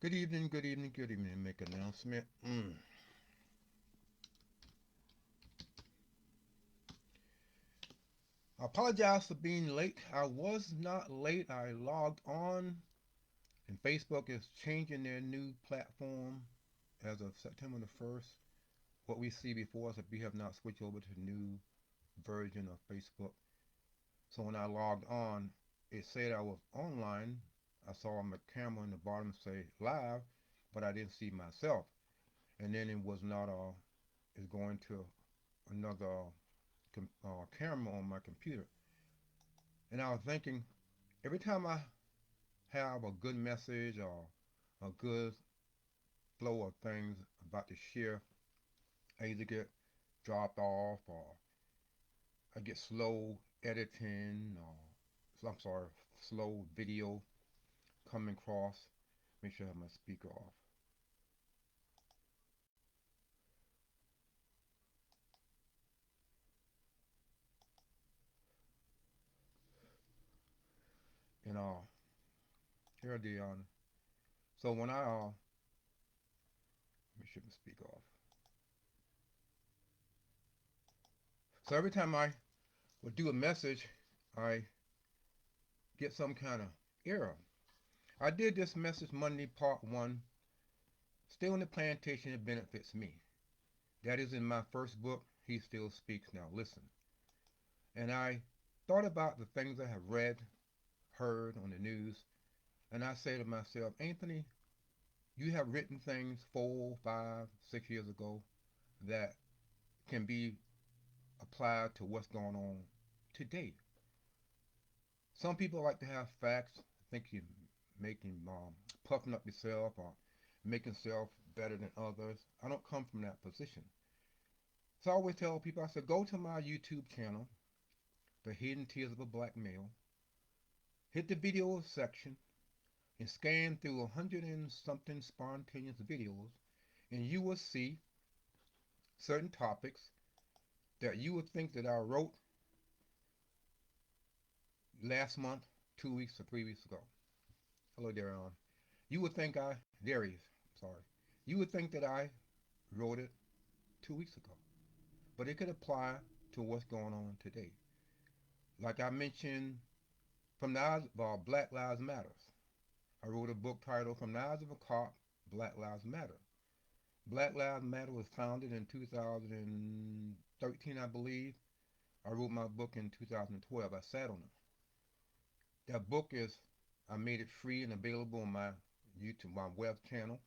Good evening, good evening, good evening. Make an announcement. I apologize for being late. I was not late. I logged on, and Facebook is changing their new platform as of September the 1st. What we see before us, if we have not switched over to the new version of Facebook. So when I logged on, it said I was online. I saw my camera in the bottom say live, but I didn't see myself. And then it was not, it's going to another camera on my computer. And I was thinking, every time I have a good message or a good flow of things about to share, I either get dropped off or I get slow editing or, I'm sorry, slow video coming across. Make sure I have my speaker off. And here the so when I make sure the speaker off. So every time I would do a message, I get some kind of error. I did this message Monday part one. Still in the plantation, it benefits me. That is in my first book, He Still Speaks Now. Listen. And I thought about the things I have read, heard on the news, and I say to myself, Anthony, you have written things 4, 5, 6 years ago that can be applied to what's going on today. Some people like to have facts, think you're making, puffing up yourself or making yourself better than others. I don't come from that position. So I always tell people, I said, go to my YouTube channel, The Hidden Tears of a Black Male, hit the video section, and scan through 100 and something spontaneous videos, and you will see certain topics that you would think that I wrote last month, 2 weeks or 3 weeks ago. Hello, Darion. You would think Darius, sorry. You would think that I wrote it 2 weeks ago, but it could apply to what's going on today. Like I mentioned, from the eyes of Black Lives Matters. I wrote a book titled From the Eyes of a Cop, Black Lives Matter. Black Lives Matter was founded in 2013, I believe. I wrote my book in 2012. I sat on it. That book I made it free and available on my YouTube, my web channel.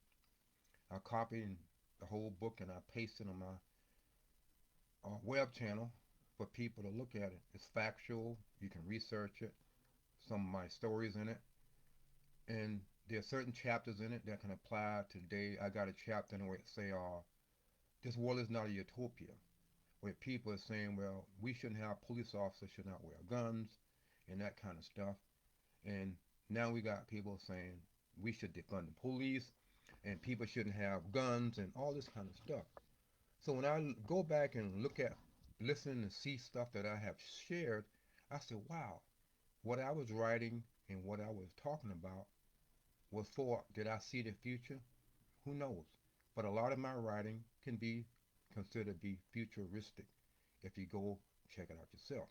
I copied the whole book and I pasted it on my web channel for people to look at it. It's factual. You can research it. Some of my stories in it. And there are certain chapters in it that can apply today. I got a chapter in where it say, this world is not a utopia, where people are saying, well, we shouldn't have police officers should not wear guns and that kind of stuff. And now we got people saying we should defund the police and people shouldn't have guns and all this kind of stuff. So when I go back and look at, listen and see stuff that I have shared, I said, wow, what I was writing and what I was talking about was for, did I see the future? Who knows? But a lot of my writing can be considered to be futuristic if you go check it out yourself.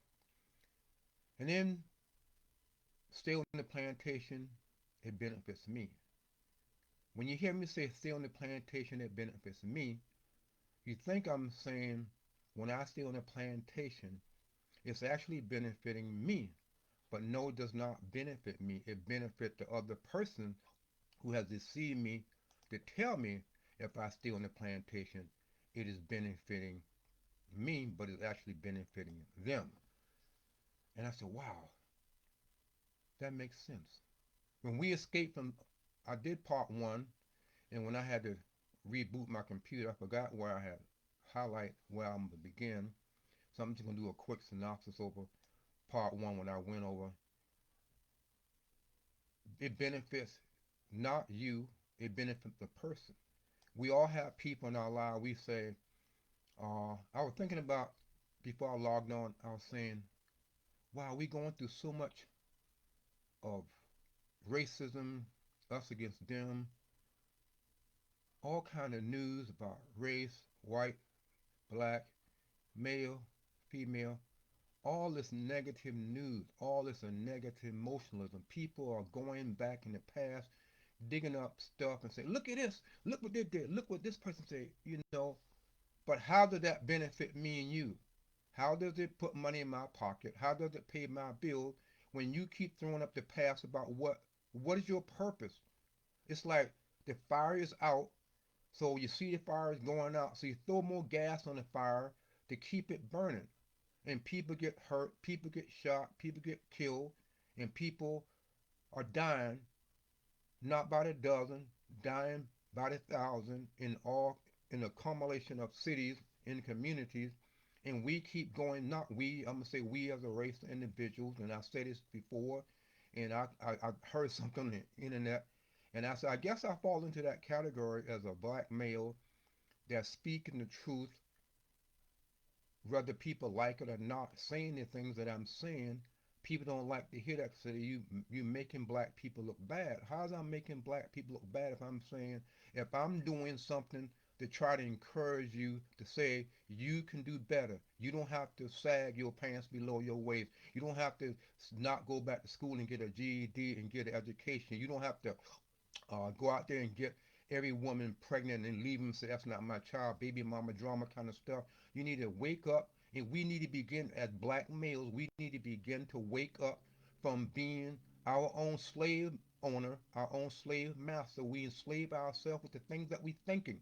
And then stay on the plantation, it benefits me. When you hear me say stay on the plantation, it benefits me, you think I'm saying when I stay on the plantation, it's actually benefiting me. But no, it does not benefit me. It benefits the other person who has deceived me to tell me if I stay on the plantation, it is benefiting me, but it's actually benefiting them. And I said, wow, that makes sense. When we escaped from, I did part one, and when I had to reboot my computer, I forgot where I had highlight where I'm going to begin. So I'm just going to do a quick synopsis over part one when I went over. It benefits not you, it benefits the person. We all have people in our life, we say, I was thinking about, before I logged on, I was saying, wow, we going through so much of racism, us against them. all kind of news about race, white, black, male, female, all this negative news, all this negative emotionalism. People are going back in the past, digging up stuff and say, look at this, look what they did, look what this person said, you know. But how does that benefit me and you? How does it put money in my pocket? How does it pay my bills when you keep throwing up the past about what is your purpose? It's like the fire is out, so you see the fire is going out, so you throw more gas on the fire to keep it burning. And people get hurt, people get shot, people get killed, and people are dying, not by the dozen, dying by the thousand in accumulation of cities and communities. And we keep going, not we, I'm gonna say we as a race of individuals, and I said this before, and I heard something on the internet, and I said, I guess I fall into that category as a black male that's speaking the truth, whether people like it or not, saying the things that I'm saying. People don't like to hear that. Say you making black people look bad. How's I making black people look bad if I'm saying, if I'm doing something to try to encourage you to say you can do better. You don't have to sag your pants below your waist. You don't have to not go back to school and get a GED and get an education. You don't have to go out there and get every woman pregnant and leave them and say that's not my child, baby mama drama kind of stuff. You need to wake up, and we need to begin as black males. We need to begin to wake up from being our own slave owner, our own slave master. We enslave ourselves with the things that we thinking.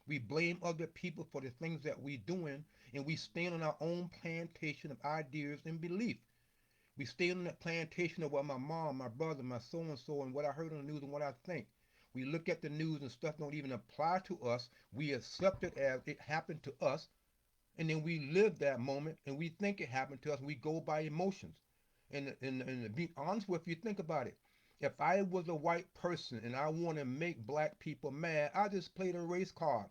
We blame other people for the things that we doing, and we stand on our own plantation of ideas and belief. We stayed on that plantation of what my mom, my brother, my so and so, and what I heard on the news and what I think. We look at the news and stuff don't even apply to us. We accept it as it happened to us, and then we live that moment and we think it happened to us. We go by emotions. And to be honest with you, think about it. If I was a white person and I want to make black people mad, I just play the race card,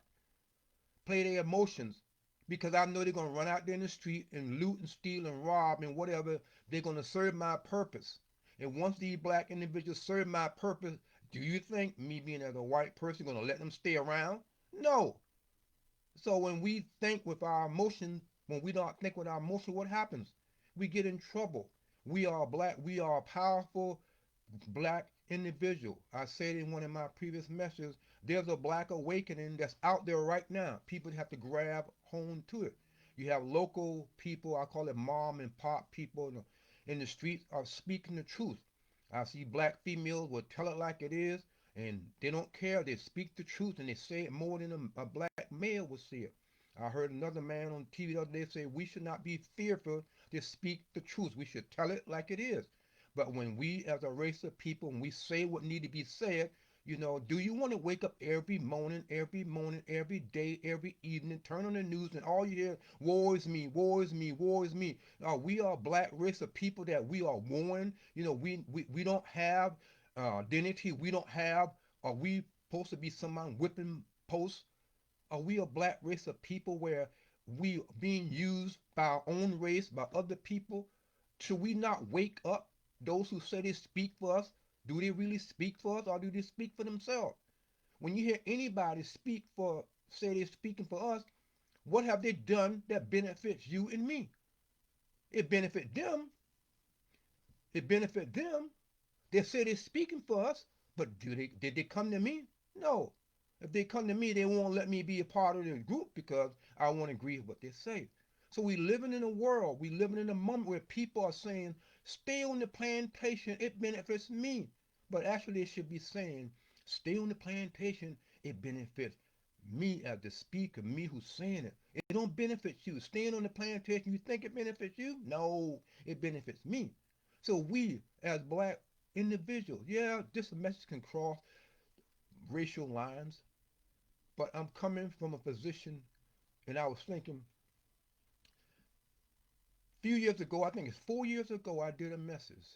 play their emotions, because I know they're going to run out there in the street and loot and steal and rob and whatever. They're going to serve my purpose. And once these black individuals serve my purpose, do you think me being as a white person going to let them stay around? No. So when we think with our emotions, when we don't think with our emotion, what happens? We get in trouble. We are black. We are powerful black individual. I said in one of my previous messages, there's a black awakening that's out there right now. People have to grab home to it. You have local people, I call it mom and pop people in the streets are speaking the truth. I see black females will tell it like it is, and they don't care. They speak the truth and they say it more than a black male would say it. I heard another man on TV the other day say we should not be fearful to speak the truth. We should tell it like it is. But when we as a race of people, when we say what need to be said, do you want to wake up every morning, every day, every evening, turn on the news and all you hear, war is me, war is me, war is me. We are a black race of people that we are warned. We don't have identity. We don't have, are we supposed to be someone whipping posts? Are we a black race of people where we being used by our own race, by other people? Should we not wake up? Those who say they speak for us, do they really speak for us or do they speak for themselves? When you hear anybody say they're speaking for us, what have they done that benefits you and me? It benefit them. It benefit them. They say they're speaking for us, but did they come to me? No. If they come to me, they won't let me be a part of the group because I won't agree with what they say. So we living in a world, we living in a moment where people are saying, stay on the plantation, it benefits me. But actually they should be saying, stay on the plantation, it benefits me as the speaker, me who's saying it. It don't benefit you. Staying on the plantation, you think it benefits you? No, it benefits me. So we, as black individuals, yeah, this message can cross racial lines, but I'm coming from a position, and I was thinking, a few years ago, I think it's 4 years ago, I did a message.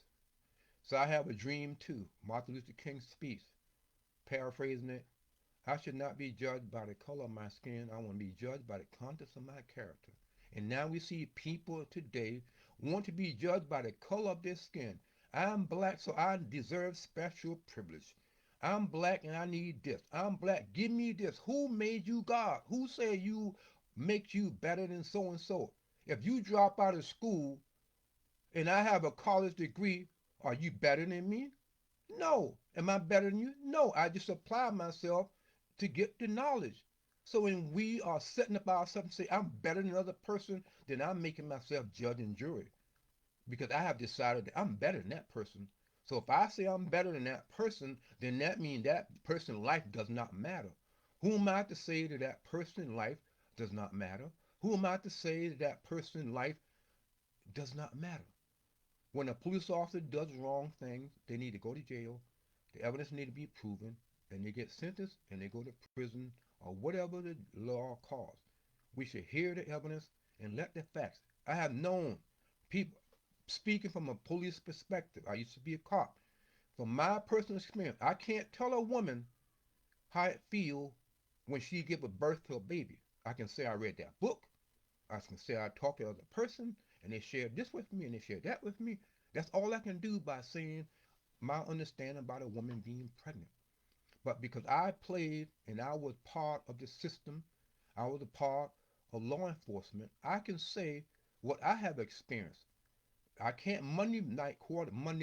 So I have a dream too. Martin Luther King's speech, paraphrasing it. I should not be judged by the color of my skin. I want to be judged by the contents of my character. And now we see people today want to be judged by the color of their skin. I'm black, so I deserve special privilege. I'm black and I need this. I'm black. Give me this. Who made you God? Who said you makes you better than so and so? If you drop out of school and I have a college degree, are you better than me? No. Am I better than you? No. I just apply myself to get the knowledge. So when we are setting up ourselves and say I'm better than another person, then I'm making myself judge and jury because I have decided that I'm better than that person. So if I say I'm better than that person, then that means that person's life does not matter. Who am I to say that that person's life does not matter? Who am I to say that that person's life does not matter? When a police officer does wrong things, they need to go to jail. The evidence need to be proven, and they get sentenced and they go to prison or whatever the law calls. We should hear the evidence and let the facts. I have known people speaking from a police perspective. I used to be a cop. From my personal experience, I can't tell a woman how it feels when she give a birth to a baby. I can say I read that book. I can say I talked to another person and they shared this with me and they shared that with me. That's all I can do by saying my understanding about a woman being pregnant. But because I played and I was part of the system, I was a part of law enforcement, I can say what I have experienced. I can't Monday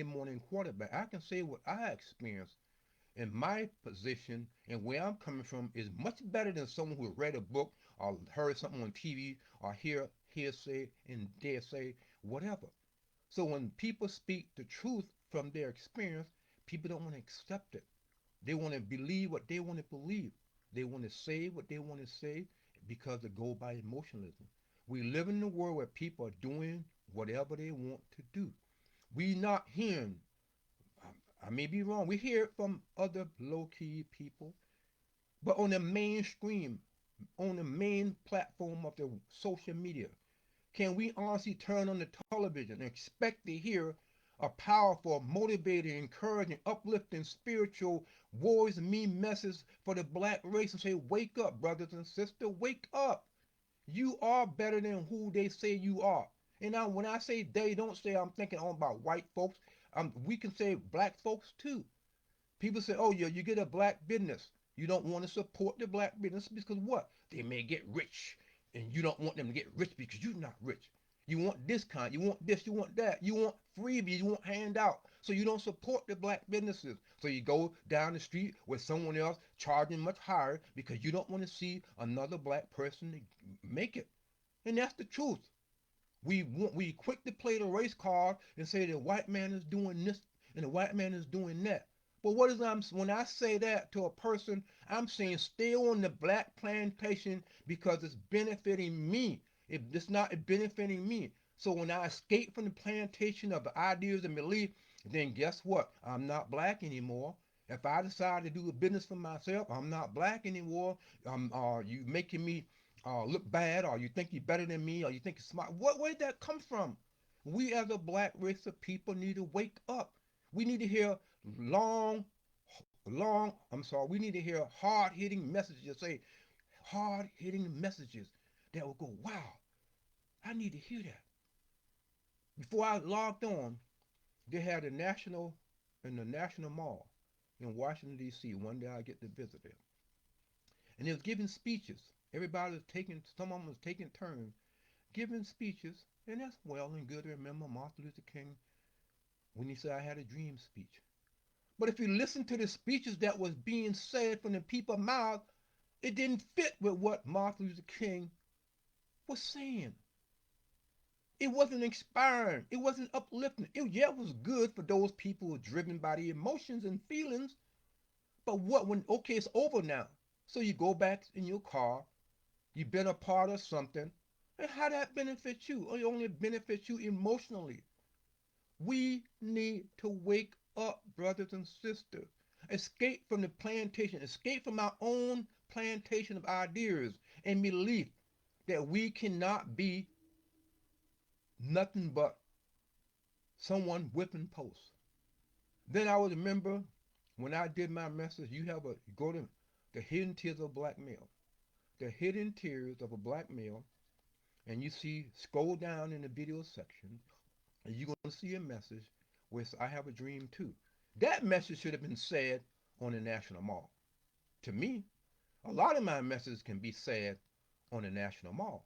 morning quarterback. I can say what I experienced in my position and where I'm coming from is much better than someone who read a book or heard something on TV or hearsay and dare say whatever. So when people speak the truth from their experience, people don't want to accept it. They want to believe what they want to believe. They want to say what they want to say because they go by emotionalism. We live in a world where people are doing whatever they want to do. We not hearing, I may be wrong, we hear it from other low-key people, but on the mainstream, on the main platform of the social media, can we honestly turn on the television and expect to hear a powerful, motivating, encouraging, uplifting, spiritual, words and me message for the black race and say, wake up, brothers and sisters, wake up. You are better than who they say you are. And now when I say they, don't say I'm thinking all about white folks. We can say black folks too. People say, oh yeah, you get a black business. You don't want to support the black business because what? They may get rich. And you don't want them to get rich because you're not rich. You want discount, you want this, you want that, you want freebies, you want handout. So you don't support the black businesses. So you go down the street with someone else charging much higher because you don't want to see another black person make it. And that's the truth. We quick to play the race card and say the white man is doing this and the white man is doing that. But what is I'm when I say that to a person, I'm saying stay on the black plantation because it's benefiting me. It's not benefiting me. So when I escape from the plantation of the ideas and belief, then guess what? I'm not black anymore. If I decide to do a business for myself, I'm not black anymore. Are you making me look bad, or you think you're better than me, or you think you're smart? Where did that come from? We as a black race of people need to wake up. We need to hear long, I'm sorry, we need to hear hard hitting messages, say hard hitting messages that will go, wow, I need to hear that. Before I logged on, they had a national, in the National Mall in Washington, D.C. One day I get to visit it. And they was giving speeches. Everybody was taking, some of them was taking turns giving speeches. And that's well and good to remember Martin Luther King when he said, I had a dream speech. But if you listen to the speeches that was being said from the people's mouth, it didn't fit with what Martin Luther King was saying. It wasn't inspiring. It wasn't uplifting. Yeah, it was good for those people who are driven by the emotions and feelings. But what when okay, it's over now. So you go back in your car, you've been a part of something, and how that benefits you? It only benefits you emotionally. We need to wake up, brothers and sisters. Escape from the plantation, escape from our own plantation of ideas and belief that we cannot be nothing but someone whipping posts. Then I would remember when I did my message, you go to the hidden tears of black male. The hidden tears of a black male, and you see, scroll down in the video section, and you're going to see a message where I have a dream too. That message should have been said on the National Mall. To me, a lot of my messages can be said on the National Mall.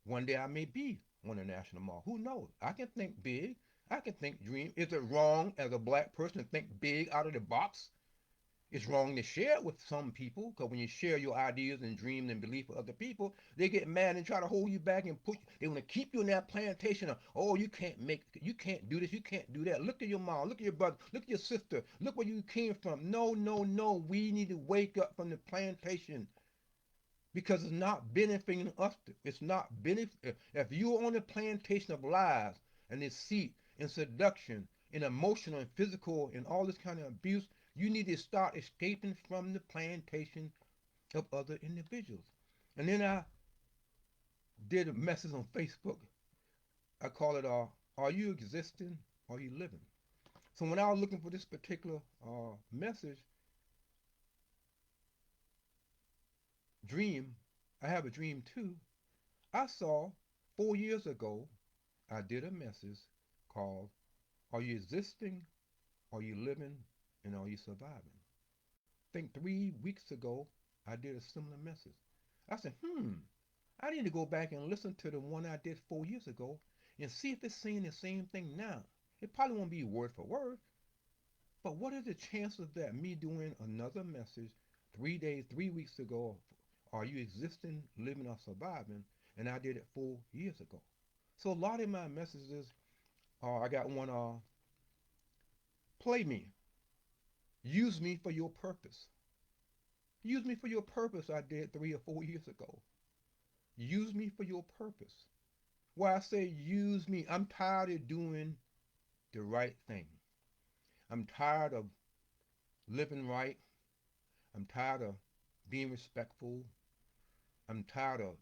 One day I may be on the National Mall. Who knows? I can think big. I can think dream. Is it wrong as a black person to think big out of the box? It's wrong to share it with some people because when you share your ideas and dreams and beliefs with other people, they get mad and try to hold you back and put. They want to keep you in that plantation of, oh, you can't do this, you can't do that. Look at your mom, look at your brother, look at your sister, look where you came from. No, no, no. We need to wake up from the plantation because it's not benefiting us. It's not benefit. If you're on a plantation of lies and deceit and seduction and emotional and physical and all this kind of abuse, you need to start escaping from the plantation of other individuals. And then I did a message on Facebook. I call it Are You Existing? Are You Living? So when I was looking for this particular message, dream, I have a dream too. I saw 4 years ago I did a message called Are You Existing? Are You Living? And Are You Surviving? I think 3 weeks ago I did a similar message. I said, I need to go back and listen to the one I did 4 years ago and see if it's saying the same thing now. It probably won't be word for word, but what are the chances that me doing another message 3 days, 3 weeks ago, are you existing, living, or surviving? And I did it 4 years ago. So a lot of my messages I got one, play me, use me for your purpose. Use me for your purpose, I did 3 or 4 years ago. Use me for your purpose. Why I say use me, I'm tired of doing the right thing. I'm tired of living right. I'm tired of being respectful. I'm tired of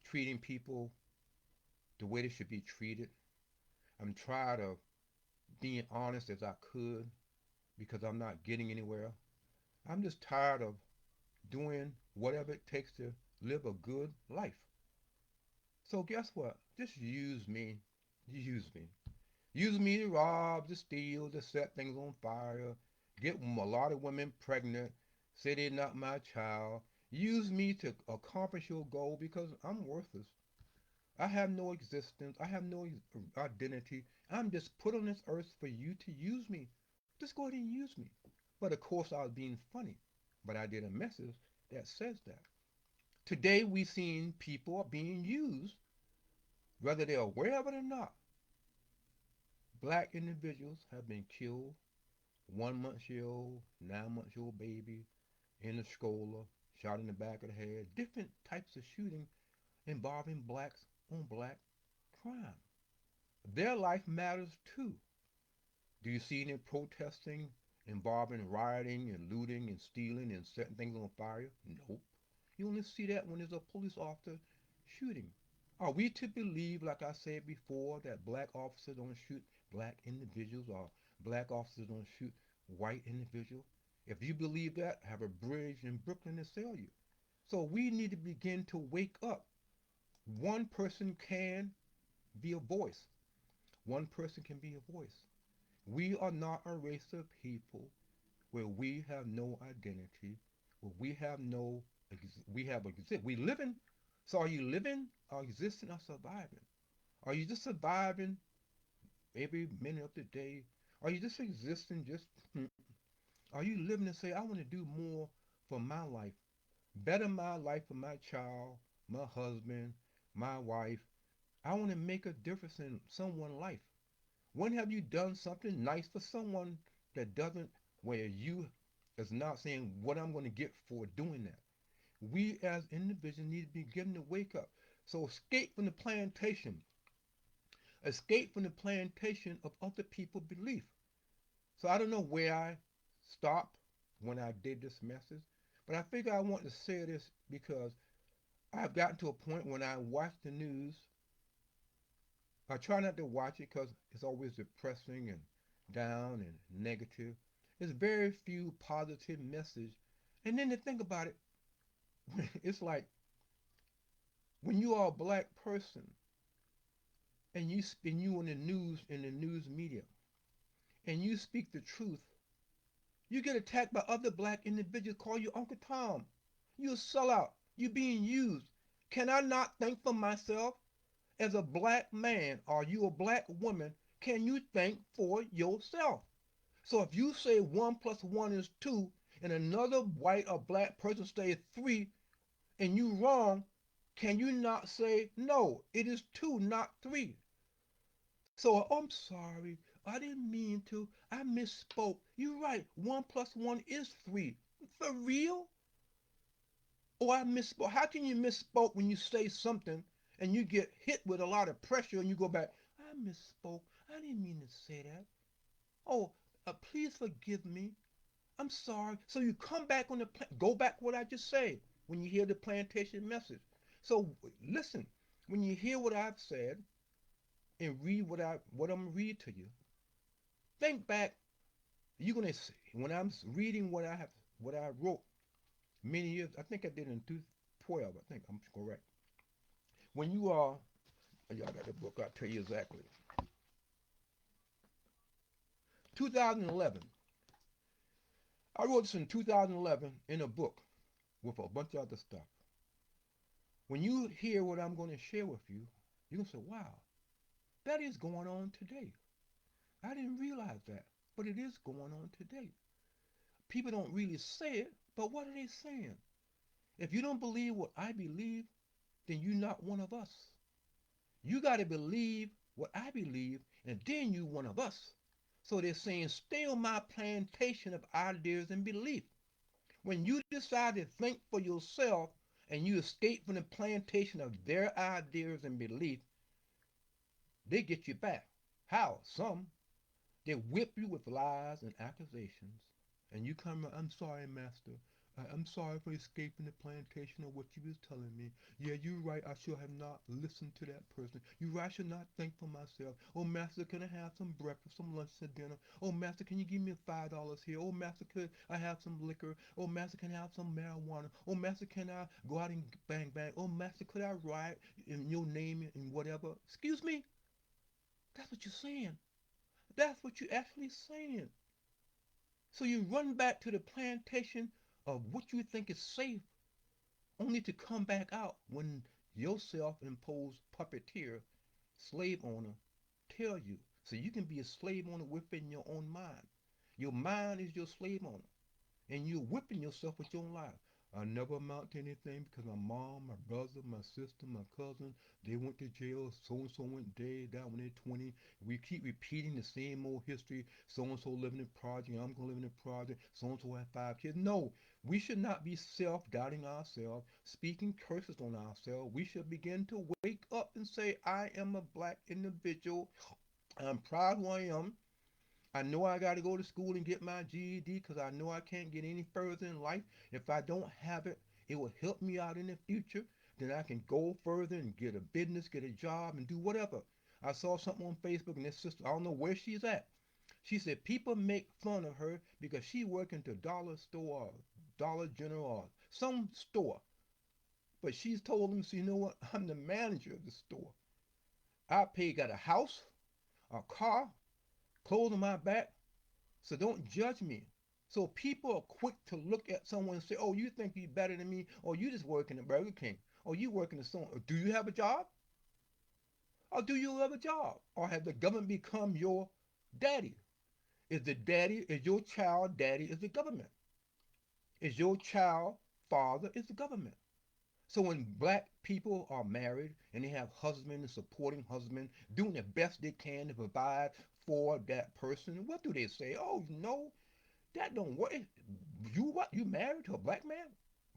treating people the way they should be treated. I'm tired of being honest as I could because I'm not getting anywhere. I'm just tired of doing whatever it takes to live a good life. So guess what? Just use me. Use me. Use me to rob, to steal, to set things on fire, get a lot of women pregnant, say they're not my child. Use me to accomplish your goal because I'm worthless. I have no existence. I have no identity. I'm just put on this earth for you to use me. Just go ahead and use me. But of course, I was being funny. But I did a message that says that. Today, we've seen people being used, whether they're aware of it or not. Black individuals have been killed, 1 month old, 9 months old baby in a stroller, shot in the back of the head, different types of shooting involving blacks on black crime. Their life matters too. Do you see any protesting involving rioting and looting and stealing and setting things on fire? Nope. You only see that when there's a police officer shooting. Are we to believe, like I said before, that black officers don't shoot black individuals or black officers don't shoot white individuals? If you believe that, have a bridge in Brooklyn to sell you. So we need to begin to wake up. One person can be a voice. One person can be a voice. We are not a race of people where we have no identity, where we have no, we have exist. We living. So are you living, or existing, or surviving? Are you just surviving every minute of the day? Are you just existing? Are you living to say, I want to do more for my life, better my life for my child, my husband, my wife? I want to make a difference in someone's life. When have you done something nice for someone that doesn't, where you is not saying what I'm going to get for doing that? We as individuals need to be given to wake up. So escape from the plantation. Escape from the plantation of other people's belief. So I don't know where I stopped when I did this message, but I figure I want to say this because I've gotten to a point when I watch the news. I try not to watch it because it's always depressing and down and negative. There's very few positive messages. And then to think about it, it's like when you are a black person and you in the news media and you speak the truth You get attacked by other black individuals, call you Uncle Tom. You a sellout. You being used. Can I not think for myself? As a black man or you a black woman, can you think for yourself? So if you say 1 plus 1 is 2 and another white or black person says 3 and you wrong, can you not say no, it is 2, not 3? So I'm sorry, I didn't mean to. I misspoke. You're right. 1 plus 1 is 3. For real? Or I misspoke. How can you misspoke when you say something and you get hit with a lot of pressure and you go back? I misspoke. I didn't mean to say that. Oh, please forgive me. I'm sorry. So you come back on the go back what I just said when you hear the plantation message. So listen, when you hear what I've said and read what I'm gonna read to you, think back. You're gonna see when I'm reading what I wrote many years. I think I did in 2012. I think I'm correct. When you are, y'all got the book. I'll tell you exactly. 2011. I wrote this in 2011 in a book with a bunch of other stuff. When you hear what I'm going to share with you, you're going to say, wow, that is going on today. I didn't realize that, but it is going on today. People don't really say it, but what are they saying? If you don't believe what I believe, then you're not one of us. You got to believe what I believe, and then you one of us. So they're saying, stay on my plantation of ideas and belief. When you decide to think for yourself and you escape from the plantation of their ideas and belief, they get you back. How? Some. They whip you with lies and accusations. And you come, I'm sorry, master. I'm sorry for escaping the plantation of what you was telling me. Yeah, you're right. I should have not listened to that person. You're right. I should not think for myself. Oh, master, can I have some breakfast, some lunch, and dinner? Oh, master, can you give me $5 here? Oh, master, could I have some liquor? Oh, master, can I have some marijuana? Oh, master, can I go out and bang bang? Oh, master, could I write in your name and whatever? Excuse me? That's what you're saying. That's what you're actually saying. So you run back to the plantation of what you think is safe, only to come back out when your self-imposed puppeteer, slave owner, tell you. So you can be a slave owner within your own mind. Your mind is your slave owner, and you're whipping yourself with your own life. I never amount to anything because my mom, my brother, my sister, my cousin, they went to jail. So and so went dead, died when they're 20. We keep repeating the same old history. So and so living in project, I'm gonna live in a project. So and so had 5 kids. No, we should not be self-doubting ourselves, speaking curses on ourselves. We should begin to wake up and say, I am a black individual. I'm proud who I am. I know I got to go to school and get my GED because I know I can't get any further in life. If I don't have it, it will help me out in the future. Then I can go further and get a business, get a job, and do whatever. I saw something on Facebook and this sister, I don't know where she's at. She said people make fun of her because she work into a dollar store, Dollar General, or some store. But she's told them, so you know what? I'm the manager of the store. Got a house, a car, clothes on my back, so don't judge me. So people are quick to look at someone and say, oh, you think you're better than me, or you just working at Burger King, or you working at someone. Do you have a job? Or do you have a job? Or has the government become your daddy? Is your child daddy is the government? Is your child father is the government? So when black people are married and they have husband and supporting husband doing the best they can to provide for that person, what do they say? Oh, no, that don't work. You what? You married to a black man?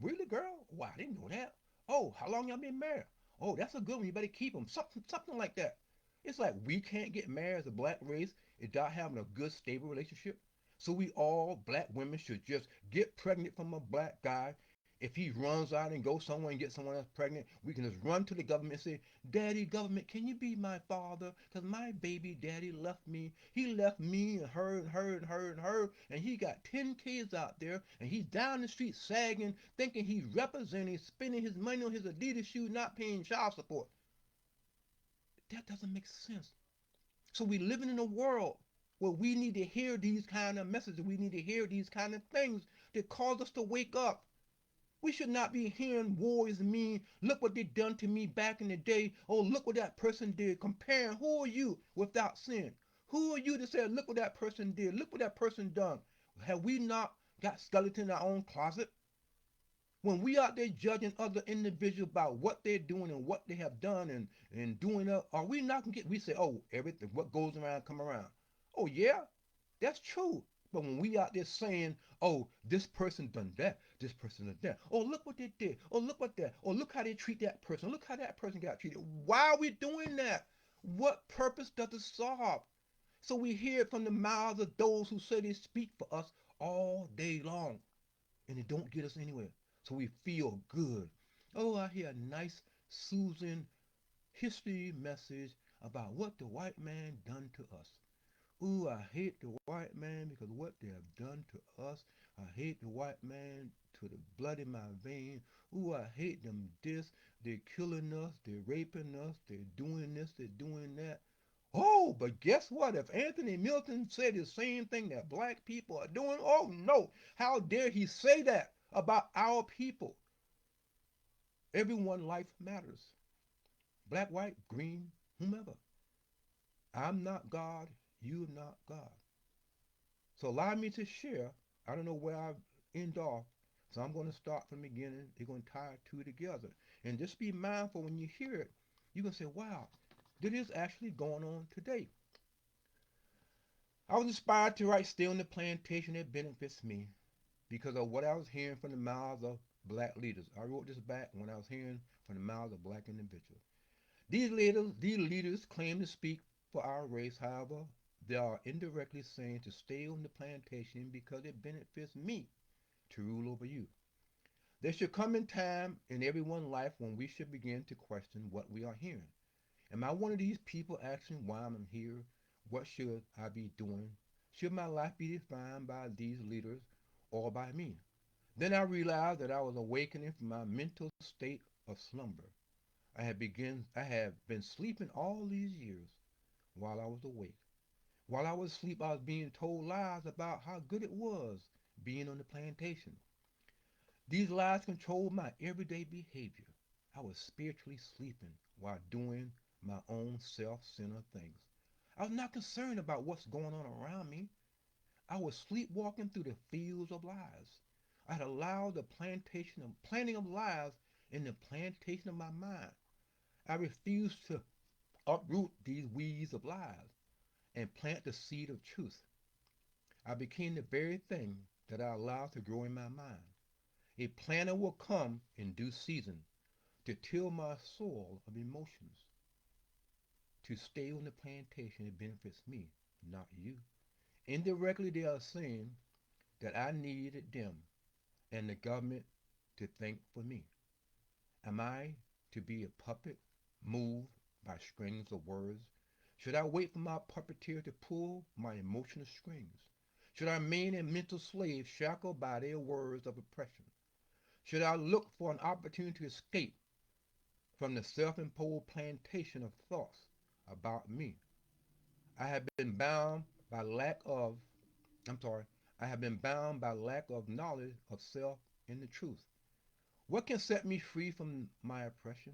Really, girl? Wow, I didn't know that. Oh, how long y'all been married? Oh, that's a good one. You better keep them. Something like that. It's like we can't get married as a black race without having a good, stable relationship. So we all black women should just get pregnant from a black guy. If he runs out and goes somewhere and gets someone else pregnant, we can just run to the government and say, Daddy, government, can you be my father? Because my baby daddy left me. He left me and her and her and her and her. And he got 10 kids out there. And he's down the street sagging, thinking he's representing, spending his money on his Adidas shoes, not paying child support. That doesn't make sense. So we living in a world. Well, we need to hear these kind of messages. We need to hear these kind of things that cause us to wake up. We should not be hearing war is mean. Look what they done to me back in the day. Oh, look what that person did. Comparing who are you without sin? Who are you to say, look what that person did? Look what that person done. Have we not got skeleton in our own closet? When we out there judging other individuals about what they're doing and what they have done and doing up, are we not gonna get? We say, oh, everything what goes around come around. Oh yeah, that's true. But when we out there saying, oh, this person done that, this person done that. Oh, look what they did. Oh, look what that. Oh, look how they treat that person. Look how that person got treated. Why are we doing that? What purpose does it serve? So we hear it from the mouths of those who say they speak for us all day long and it don't get us anywhere. So we feel good. Oh, I hear a nice, soothing history message about what the white man done to us. Ooh, I hate the white man because what they have done to us. I hate the white man to the blood in my vein. Ooh, I hate them this. They're killing us. They're raping us. They're doing this. They're doing that. Oh, but guess what? If Anthony Milton said the same thing that black people are doing, oh no, how dare he say that about our people? Everyone life matters. Black, white, green, whomever. I'm not God. You're not God. So allow me to share. I don't know where I end off. So I'm going to start from the beginning. They're going to tie two together. And just be mindful when you hear it. You're going to say, wow, this is actually going on today. I was inspired to write Still in the Plantation that benefits me because of what I was hearing from the mouths of black leaders. I wrote this back when I was hearing from the mouths of black individuals. These leaders claim to speak for our race. However, they are indirectly saying to stay on the plantation because it benefits me to rule over you. There should come a time in everyone's life when we should begin to question what we are hearing. Am I one of these people asking why I'm here? What should I be doing? Should my life be defined by these leaders or by me? Then I realized that I was awakening from my mental state of slumber. I had been sleeping all these years while I was awake. While I was asleep, I was being told lies about how good it was being on the plantation. These lies controlled my everyday behavior. I was spiritually sleeping while doing my own self-centered things. I was not concerned about what's going on around me. I was sleepwalking through the fields of lies. I had allowed the planting of lies in the plantation of my mind. I refused to uproot these weeds of lies and plant the seed of truth. I became the very thing that I allowed to grow in my mind. A planter will come in due season to till my soil of emotions. To stay on the plantation, it benefits me, not you. Indirectly, they are saying that I needed them and the government to think for me. Am I to be a puppet moved by strings of words? Should I wait for my puppeteer to pull my emotional strings? Should I remain a mental slave shackled by their words of oppression? Should I look for an opportunity to escape from the self-imposed plantation of thoughts about me? I have been bound by lack of, I'm sorry, I have been bound by lack of knowledge of self and the truth. What can set me free from my oppression?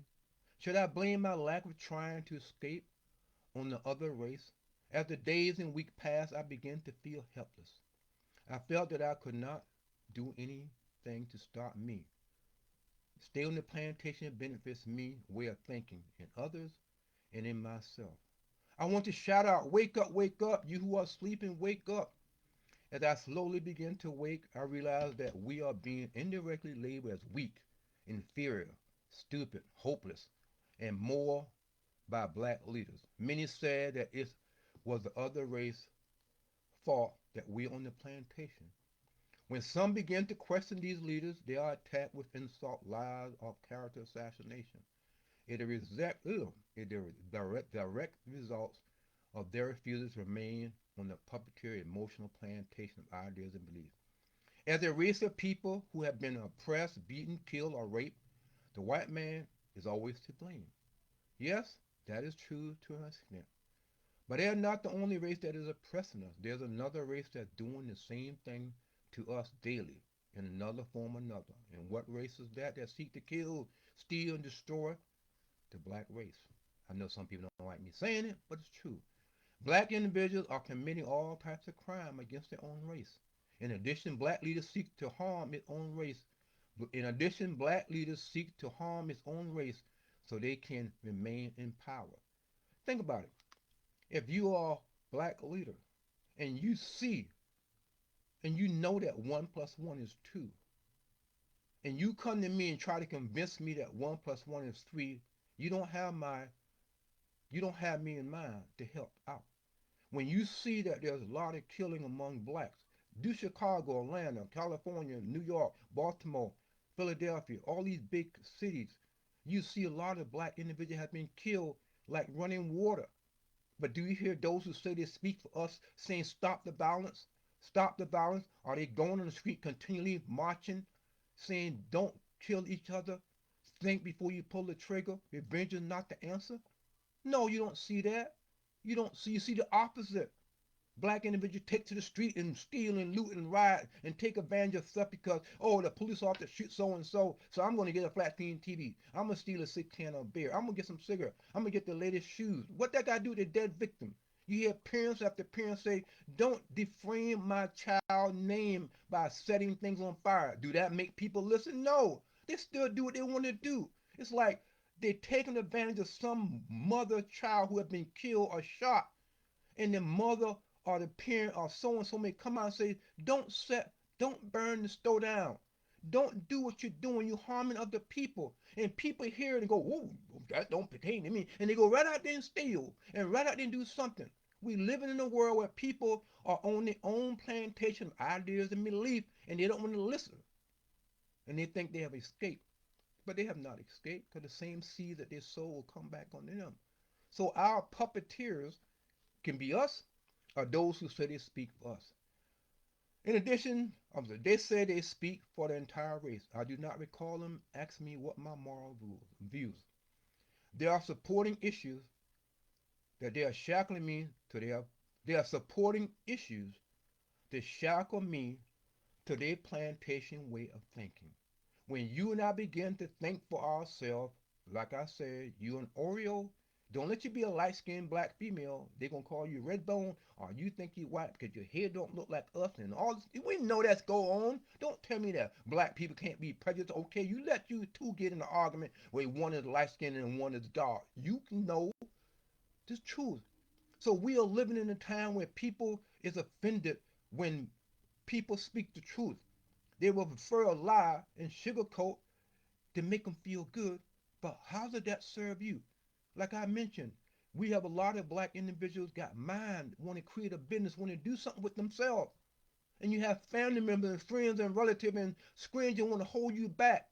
Should I blame my lack of trying to escape on the other race? As the days and weeks passed, I began to feel helpless. I felt that I could not do anything to stop me. Stay on the plantation benefits me way of thinking in others and in myself. I want to shout out, wake up, you who are sleeping, wake up. As I slowly began to wake, I realized that we are being indirectly labeled as weak, inferior, stupid, hopeless, and more by black leaders. Many said that it was the other race fault that we on the plantation. When some begin to question these leaders, they are attacked with insult, lies, or character assassination. It is direct results of their refusal to remain on the puppeteer emotional plantation of ideas and beliefs. As a race of people who have been oppressed, beaten, killed, or raped, the white man is always to blame. Yes, that is true to an extent. But they're not the only race that is oppressing us. There's another race that's doing the same thing to us daily in another form or another. And what race is that seek to kill, steal, and destroy? The black race. I know some people don't like me saying it, but it's true. Black individuals are committing all types of crime against their own race. In addition, black leaders seek to harm its own race. In addition, black leaders seek to harm its own race so they can remain in power. Think about it. If you are a black leader and you see and you know that 1 plus 1 is 2, and you come to me and try to convince me that 1 plus 1 is 3, you don't have my you don't have me in mind to help out. When you see that there's a lot of killing among blacks, do Chicago, Atlanta, California, New York, Baltimore, Philadelphia, all these big cities, you see a lot of black individuals have been killed like running water. But do you hear those who say they speak for us saying stop the violence? Stop the violence? Are they going on the street continually marching, saying don't kill each other? Think before you pull the trigger. Revenge is not the answer. No, you don't see that. You see the opposite. Black individuals take to the street and steal and loot and riot and take advantage of stuff because, oh, the police officer shoot so and so, so I'm going to get a flat screen TV. I'm going to steal a 6 can of beer. I'm going to get some cigarettes. I'm going to get the latest shoes. What that got to do with the dead victim? You hear parents after parents say, don't defame my child's name by setting things on fire. Do that make people listen? No. They still do what they want to do. It's like they're taking advantage of some mother child who has been killed or shot, and the mother or the parent or so and so may come out and say, don't burn the store down. Don't do what you're doing. You're harming other people. And people hear it and go, whoa, that don't pertain to me. And they go right out there and steal and right out there and do something. We living in a world where people are on their own plantation of ideas and belief, and they don't want to listen. And they think they have escaped. But they have not escaped, because the same seed that they sow will come back on them. So our puppeteers can be us or those who say they speak for us. In addition, they say they speak for the entire race. I do not recall them asking me what my moral views. They are supporting issues that they are shackling me to their. They are supporting issues that shackle me to their plantation way of thinking. When you and I begin to think for ourselves, like I said, you an Oreo, don't let you be a light-skinned black female. They're going to call you red bone, or you think you white because your hair don't look like us and all this. We know that's go on. Don't tell me that black people can't be prejudiced. Okay, you let you two get in an argument where one is light-skinned and one is dark. You can know the truth. So we are living in a time where people is offended when people speak the truth. They will prefer a lie and sugarcoat to make them feel good. But how did that serve you? Like I mentioned, we have a lot of black individuals got mind, want to create a business, want to do something with themselves. And you have family members and friends and relatives and strangers want to hold you back.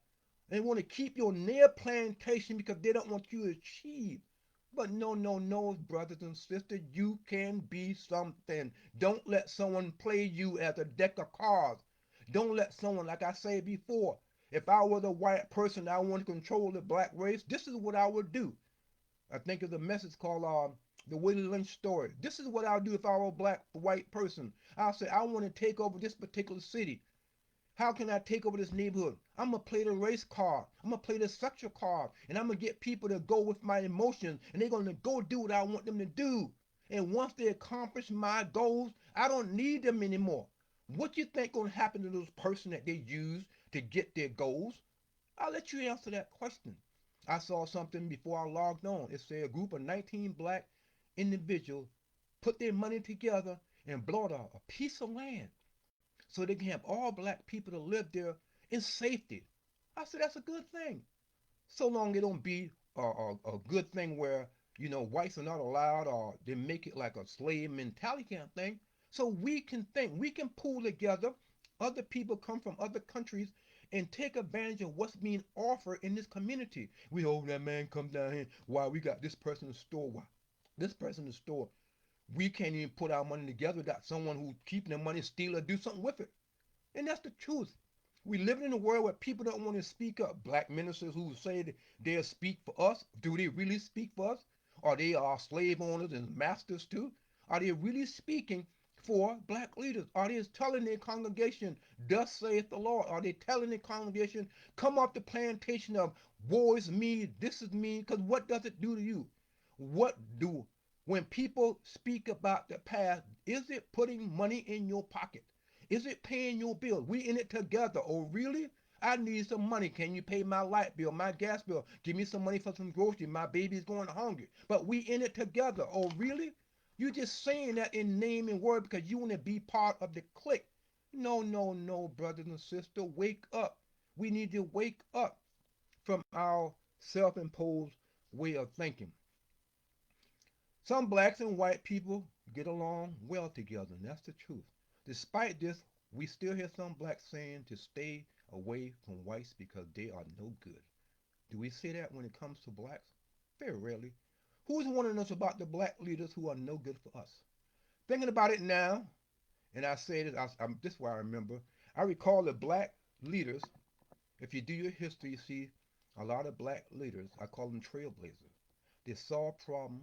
They want to keep you on their plantation because they don't want you to achieve. But no, no, no, brothers and sisters, you can be something. Don't let someone play you as a deck of cards. Don't let someone, like I said before, if I was a white person that I want to control the black race, this is what I would do. I think it's a message called the Willie Lynch story. This is what I'll do if I were a black white person. I'll say, I want to take over this particular city. How can I take over this neighborhood? I'm going to play the race card. I'm going to play the sexual card. And I'm going to get people to go with my emotions. And they're going to go do what I want them to do. And once they accomplish my goals, I don't need them anymore. What you think going to happen to those person that they use to get their goals? I'll let you answer that question. I saw something before I logged on. It said a group of 19 black individuals put their money together and bought a piece of land so they can have all black people to live there in safety. I said that's a good thing. So long it don't be a good thing where, whites are not allowed or they make it like a slave mentality kind of thing. So we can think, we can pull together. Other people come from other countries and take advantage of what's being offered in this community. We hope that man come down here. Why we got this person in the store? Why this person in the store? We can't even put our money together without someone who's keeping their money, steal or do something with it. And that's the truth. We live in a world where people don't want to speak up. Black ministers who say that they'll speak for us, do they really speak for us? Are they slave owners and masters too? Are they really speaking for black leaders? Are they telling their congregation, thus saith the Lord? Are they telling their congregation, come off the plantation of woe is me, this is me? Because what does it do to you? What do, when people speak about the past, is it putting money in your pocket? Is it paying your bills? We in it together. Oh, really? I need some money. Can you pay my light bill, my gas bill? Give me some money for some groceries. My baby's going hungry. But we in it together. Oh, really? You just saying that in name and word because you want to be part of the clique. No, no, no, brothers and sisters. Wake up. We need to wake up from our self-imposed way of thinking. Some blacks and white people get along well together, and that's the truth. Despite this, we still hear some blacks saying to stay away from whites because they are no good. Do we say that when it comes to blacks? Very rarely. Who's warning us about the black leaders who are no good for us? Thinking about it now, and I say this, this is why I remember. I recall the black leaders. If you do your history, you see a lot of black leaders. I call them trailblazers. They saw a problem.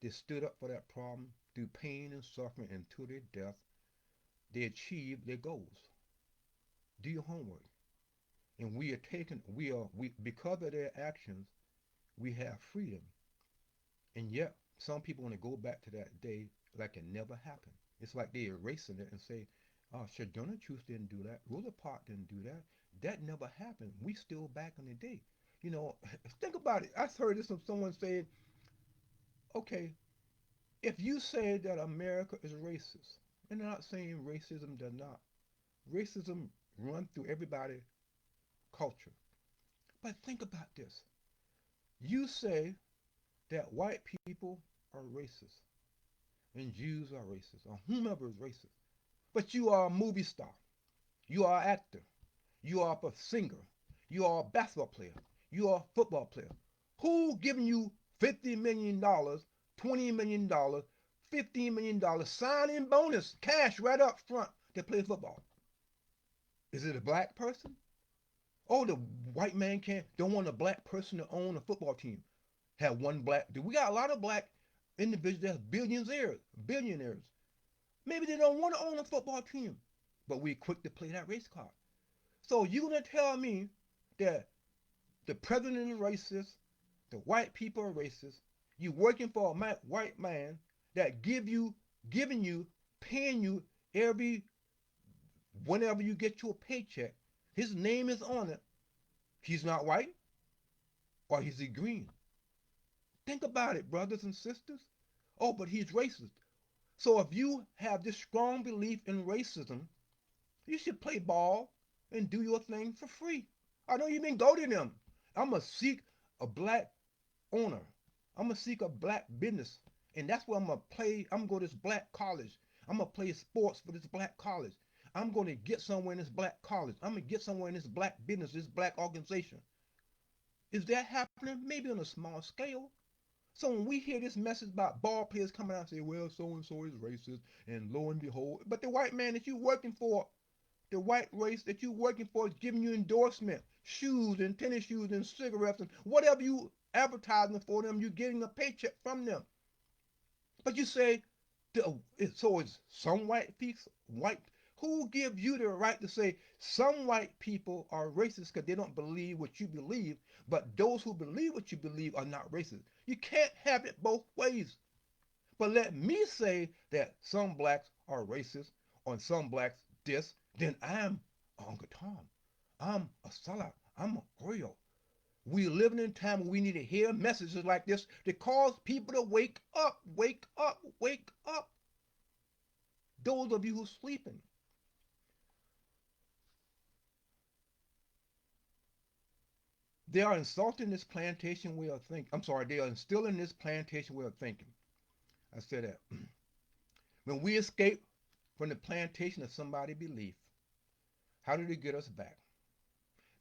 They stood up for that problem through pain and suffering and to their death. They achieved their goals. Do your homework. And we are taken, we because of their actions, we have freedom. And yet, some people want to go back to that day like it never happened. It's like they're erasing it and say, oh, Shadona Truth didn't do that. Rosa Parks didn't do that. That never happened. We still back in the day. You know, think about it. I heard this from someone saying, okay, if you say that America is racist, and I'm not saying racism does not, racism runs through everybody's culture. But think about this. You say that white people are racist and Jews are racist or whomever is racist. But you are a movie star. You are an actor. You are a singer. You are a basketball player. You are a football player. Who giving you $50 million, $20 million, $15 million signing bonus cash right up front to play football? Is it a black person? Oh, the white man don't want a black person to own a football team. Have one black. We got a lot of black individuals that's billionaires. Maybe they don't want to own a football team, but we quick to play that race card. So you gonna tell me that the president is racist, the white people are racist, you working for a white man that giving you, paying you every whenever you get your paycheck, his name is on it. He's not white or is he green? Think about it, brothers and sisters. Oh, but he's racist. So if you have this strong belief in racism, you should play ball and do your thing for free. I don't even go to them. I'm going to seek a black owner. I'm going to seek a black business. And that's where I'm going to play. I'm going to go to this black college. I'm going to play sports for this black college. I'm going to get somewhere in this black college. I'm going to get somewhere in this black business, this black organization. Is that happening? Maybe on a small scale. So when we hear this message about ball players coming out and say, well, so and so is racist, and lo and behold, but the white man that you're working for, the white race that you're working for is giving you endorsement, shoes and tennis shoes and cigarettes and whatever you advertising for them, you're getting a paycheck from them. But you say, so it's some white people, who gives you the right to say some white people are racist because they don't believe what you believe, but those who believe what you believe are not racist? You can't have it both ways. But let me say that some blacks are racist or some blacks this, then I'm Uncle Tom. I'm a sellout. I'm a grill. We living in a time where we need to hear messages like this to cause people to wake up, wake up, wake up. Those of you who are sleeping. They are insulting this plantation way of thinking. I'm sorry, they are instilling this plantation way of thinking. I said that. When we escape from the plantation of somebody's belief, how do they get us back?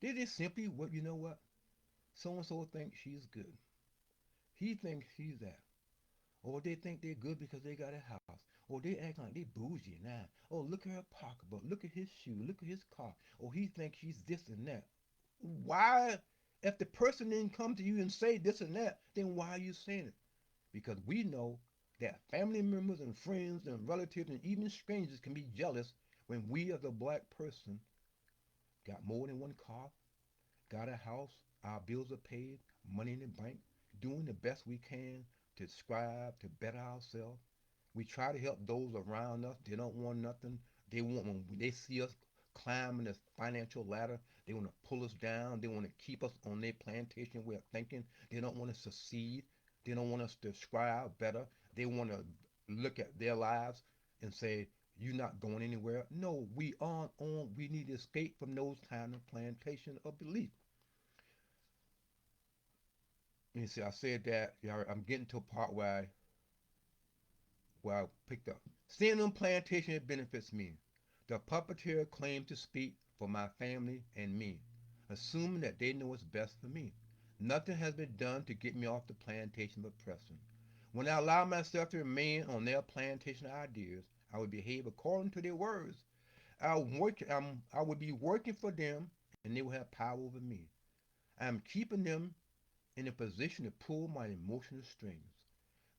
They just simply, what you know what? So and so thinks she's good. He thinks she's that. Or they think they're good because they got a house. Or they act like they bougie now. Oh, look at her pocketbook. Look at his shoe. Look at his car. Or he thinks she's this and that. Why, if the person didn't come to you and say this and that, then why are you saying it? because we know that family members and friends and relatives and even strangers can be jealous when we as a black person got more than one car, got a house, our bills are paid, money in the bank, doing the best we can to strive to better ourselves. We try to help those around us. They don't want nothing. They want when they see us climbing this financial ladder, they want to pull us down. They want to keep us on their plantation way of thinking. They don't want us to succeed. They don't want us to strive better. They want to look at their lives and say, "You're not going anywhere." No, we aren't on. We need to escape from those kind of plantation of belief. You see, I said that. Yeah, I'm getting to a part where I picked up. Staying on plantation it benefits me. The puppeteer claimed to speak for my family and me, assuming that they know what's best for me. Nothing has been done to get me off the plantation but pressing. When I allow myself to remain on their plantation ideas, I would behave according to their words. I would be working for them and they will have power over me. I am keeping them in a position to pull my emotional strings.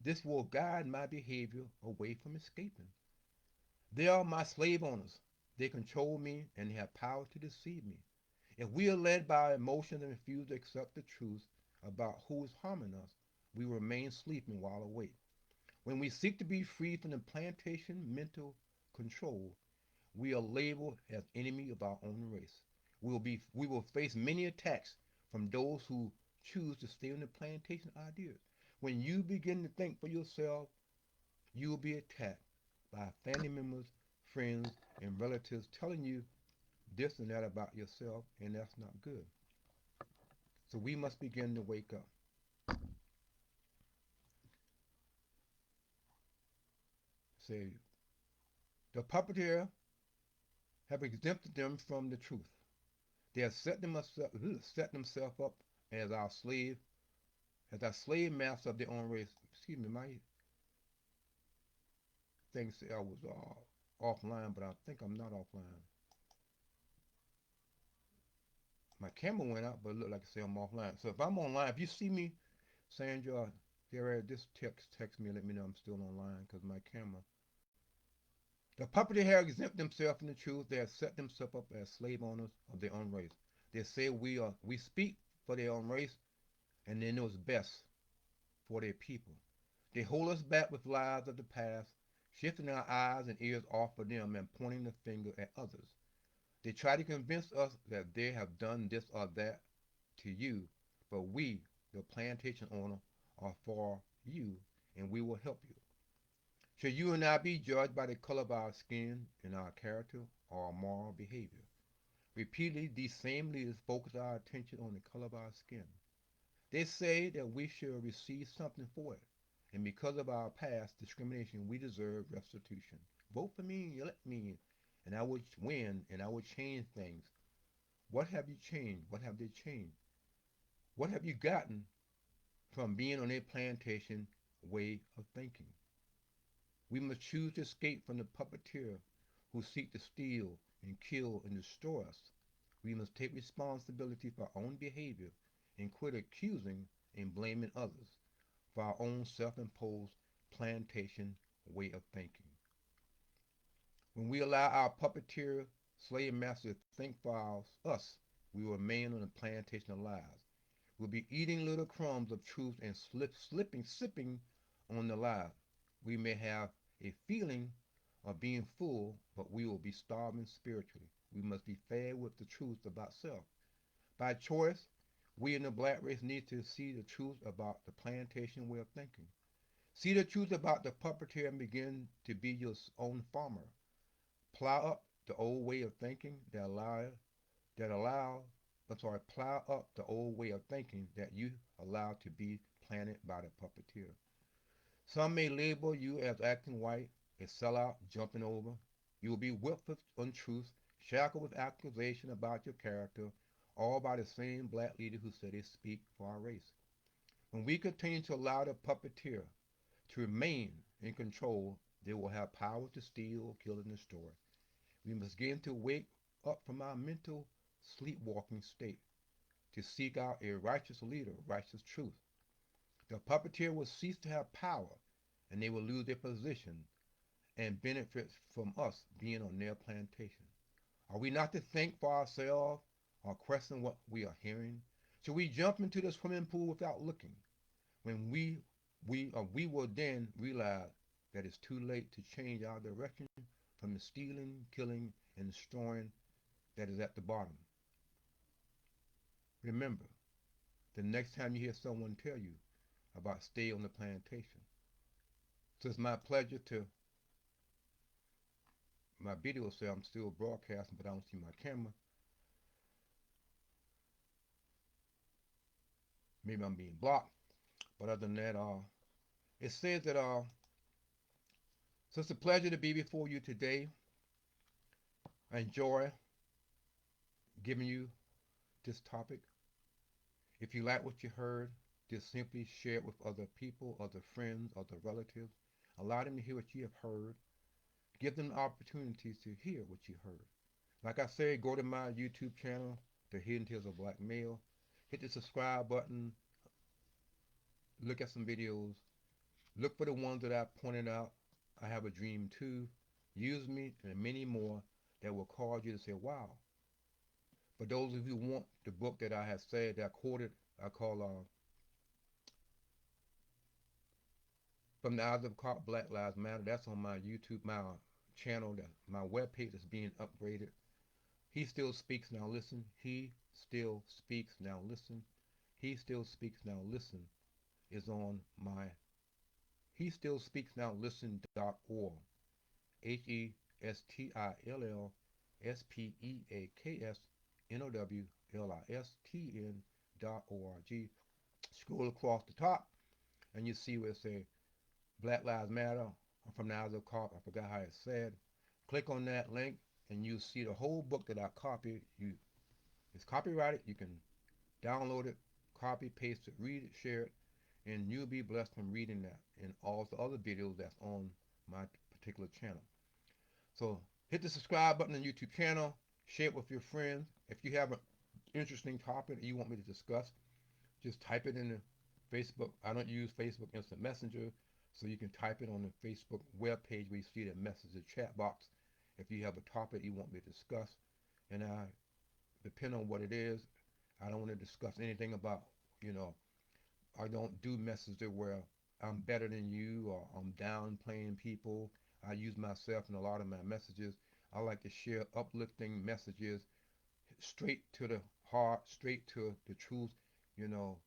This will guide my behavior away from escaping. They are my slave owners. They control me and they have power to deceive me. If we are led by emotions and refuse to accept the truth about who is harming us, we remain sleeping while awake. When we seek to be free from the plantation mental control, we are labeled as enemy of our own race. We will face many attacks from those who choose to stay on the plantation ideas. When you begin to think for yourself, you will be attacked by family members, friends, and relatives telling you this and that about yourself, and that's not good. So we must begin to wake up. Say, the puppeteer have exempted them from the truth. They have set themselves up as our slave, as our slave master of their own race. Excuse me, my thing said I was offline, but I think I'm not offline. My camera went out, but it looked like I say I'm offline. So if I'm online, if you see me, Sandra, there, just text me and let me know I'm still online because my camera. The puppeteer have exempt themselves from the truth. They have set themselves up as slave owners of their own race. They say we speak for their own race, and they know it's best for their people. They hold us back with lies of the past, shifting our eyes and ears off of them and pointing the finger at others. They try to convince us that they have done this or that to you, but we, the plantation owner, are for you and we will help you. Should you and I be judged by the color of our skin and our character or our moral behavior? Repeatedly, these same leaders focus our attention on the color of our skin. They say that we should receive something for it, and because of our past discrimination, we deserve restitution. Vote for me, elect me, and I would win, and I would change things. What have you changed? What have they changed? What have you gotten from being on a plantation way of thinking? We must choose to escape from the puppeteer who seek to steal and kill and destroy us. We must take responsibility for our own behavior and quit accusing and blaming others for our own self-imposed plantation way of thinking. When we allow our puppeteer slave master to think for us, we will remain on the plantation of lies. We'll be eating little crumbs of truth and sipping on the lie. We may have a feeling of being full, but we will be starving spiritually. We must be fed with the truth about self. By choice, we in the black race need to see the truth about the plantation way of thinking. See the truth about the puppeteer and begin to be your own farmer. Plow up the old way of thinking that allow plow up the old way of thinking that you allow to be planted by the puppeteer. Some may label you as acting white, a sellout, jumping over. You will be whipped with untruth, shackled with accusation about your character, all by the same black leader who said they speak for our race. When we continue to allow the puppeteer to remain in control, they will have power to steal, kill, and destroy. We must begin to wake up from our mental sleepwalking state to seek out a righteous leader, righteous truth. The puppeteer will cease to have power, and they will lose their position and benefits from us being on their plantation. Are we not to think for ourselves or question what we are hearing? Should we jump into the swimming pool without looking? When we will then realize that it's too late to change our direction from the stealing, killing, and destroying that is at the bottom. Remember, the next time you hear someone tell you about stay on the plantation. So it's my pleasure to my video say I'm still broadcasting, but I don't see my camera. Maybe I'm being blocked. But other than that, it says that so it's a pleasure to be before you today. I enjoy giving you this topic. If you like what you heard, just simply share it with other people, other friends, other relatives. Allow them to hear what you have heard. Give them opportunities to hear what you heard. Like I said, go to my YouTube channel, The Hidden Tales of Black Male. Hit the subscribe button. Look at some videos. Look for the ones that I pointed out. I have a dream too. Use me and many more that will cause you to say, wow. For those of you who want the book that I have said, that I quoted, I call From the Eyes of Caught Black Lives Matter. That's on my YouTube, my channel, my webpage is being upgraded. He still speaks, now listen. He still speaks, now listen. He still speaks, now listen is on my He Still Speaks Now Listen.org. HESTILLSPEAKSNOWLISTN.org. Scroll across the top and you see where it says Black Lives Matter. I'm from the Eyes of Caught. I forgot how it said. Click on that link and you see the whole book that I copied. It's copyrighted. You can download it, copy, paste it, read it, share it, and you'll be blessed from reading that and all the other videos that's on my particular channel. So hit the subscribe button on the YouTube channel, share it with your friends. If you have an interesting topic that you want me to discuss, just type it in the Facebook. I don't use Facebook Instant Messenger, so you can type it on the Facebook web page where you see the message chat box if you have a topic you want me to discuss. And depend on what it is, I don't want to discuss anything about, you know, I don't do messages where I'm better than you or I'm downplaying people. I use myself in a lot of my messages. I like to share uplifting messages straight to the heart, straight to the truth, you know,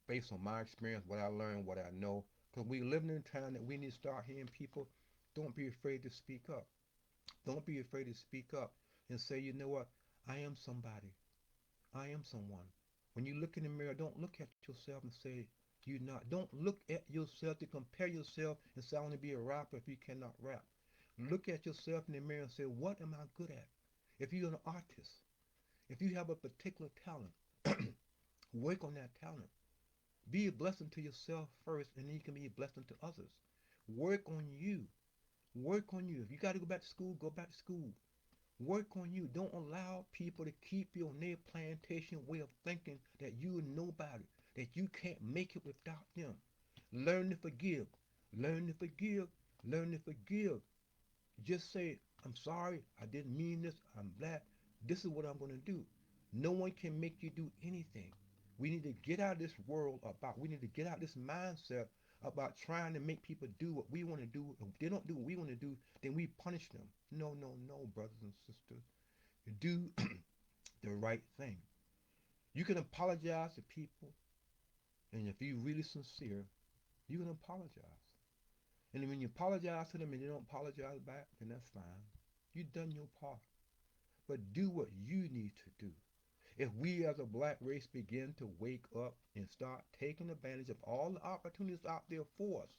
based on my experience, what I learned, what I know. Because we live in a time that we need to start hearing people. Don't be afraid to speak up. Don't be afraid to speak up and say, you know what? I am somebody. I am someone. When you look in the mirror, don't look at yourself and say you're not. Don't look at yourself to compare yourself and say I want to be a rapper if you cannot rap. Look at yourself in the mirror and say, what am I good at? If you're an artist, if you have a particular talent, work on that talent. Be a blessing to yourself first, and then you can be a blessing to others. Work on you. Work on you. If you got to go back to school, go back to school. Work on you. Don't allow people to keep you on their plantation way of thinking that you are nobody, that you can't make it without them. Learn to forgive. Learn to forgive. Learn to forgive. Just say, I'm sorry, I didn't mean this, I'm black. This is what I'm going to do. No one can make you do anything. We need to get out of this world we need to get out of this mindset about trying to make people do what we want to do. If they don't do what we want to do, then we punish them. No, no, no, brothers and sisters. Do the right thing. You can apologize to people, and if you're really sincere, you can apologize. And when you apologize to them and they don't apologize back, then that's fine. You've done your part. But do what you need to do. If we as a black race begin to wake up and start taking advantage of all the opportunities out there for us,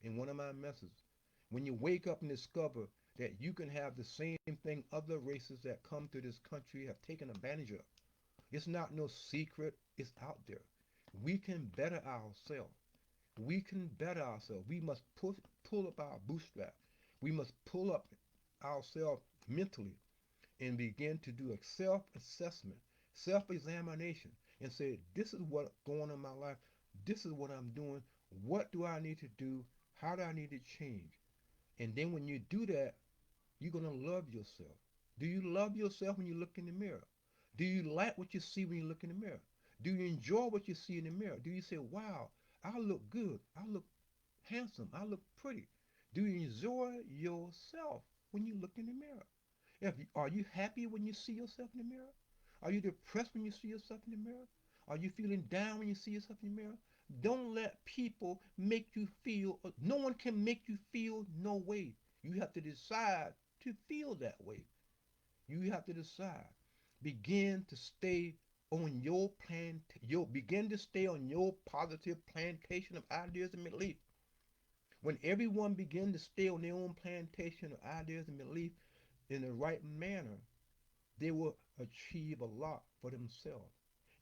in one of my messages, when you wake up and discover that you can have the same thing other races that come to this country have taken advantage of, it's not no secret, it's out there. We can better ourselves. We can better ourselves. We must pull up our bootstrap. We must pull up ourselves mentally and begin to do a self-assessment, self-examination, and say, this is what's going on in my life. This is what I'm doing. What do I need to do? How do I need to change? And then when you do that, you're going to love yourself. Do you love yourself when you look in the mirror? Do you like what you see when you look in the mirror? Do you enjoy what you see in the mirror? Do you say, wow, I look good. I look handsome. I look pretty. Do you enjoy yourself when you look in the mirror? Are you happy when you see yourself in the mirror? Are you depressed when you see yourself in the mirror? Are you feeling down when you see yourself in the mirror? Don't let people make you feel, no one can make you feel no way. You have to decide to feel that way. You have to decide. Begin to stay on your plan, begin to stay on your positive plantation of ideas and belief. When everyone begin to stay on their own plantation of ideas and belief in the right manner, they will achieve a lot for themselves.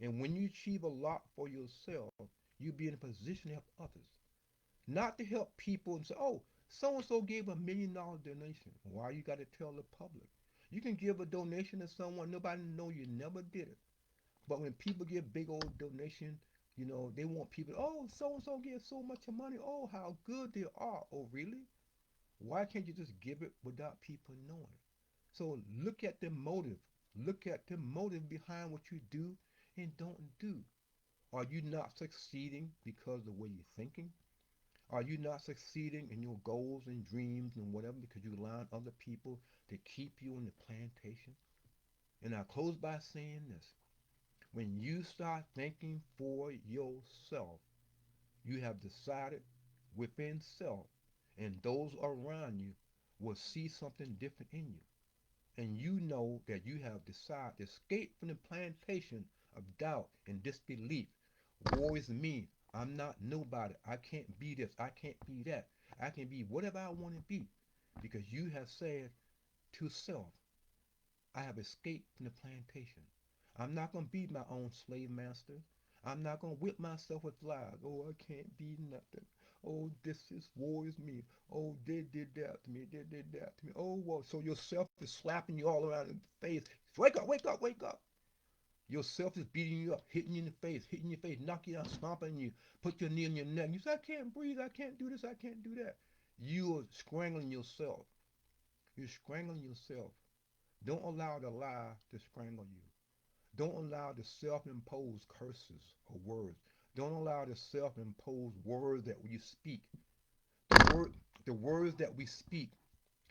And when you achieve a lot for yourself, you'll be in a position to help others. Not to help people and say, oh, so and so gave $1 million donation. Why you got to tell the public? You can give a donation to someone, nobody know you never did it. But when people give big old donation, they want people, oh, so and so gives so much money. Oh, how good they are. Oh, really? Why can't you just give it without people knowing? So look at the motive. Look at the motive behind what you do and don't do. Are you not succeeding because of the way you're thinking? Are you not succeeding in your goals and dreams and whatever because you allow other people to keep you in the plantation? And I close by saying this. When you start thinking for yourself, you have decided within self, and those around you will see something different in you. And you know that you have decided to escape from the plantation of doubt and disbelief. War is me. I'm not nobody. I can't be this. I can't be that. I can be whatever I want to be because you have said to self, I have escaped from the plantation. I'm not going to be my own slave master. I'm not going to whip myself with lies. Oh, I can't be nothing. Oh, this is war is me. Oh, they did that to me. They did that to me. Oh, well, so yourself is slapping you all around in the face. Wake up, wake up, wake up. Yourself is beating you up, hitting your face, knocking you out, stomping you, put your knee in your neck. You say, I can't breathe, I can't do this, I can't do that. You are strangling yourself. You're strangling yourself. Don't allow the lie to strangle you. Don't allow the self-imposed curses or words. Don't allow the self-imposed words that we speak. The, the words that we speak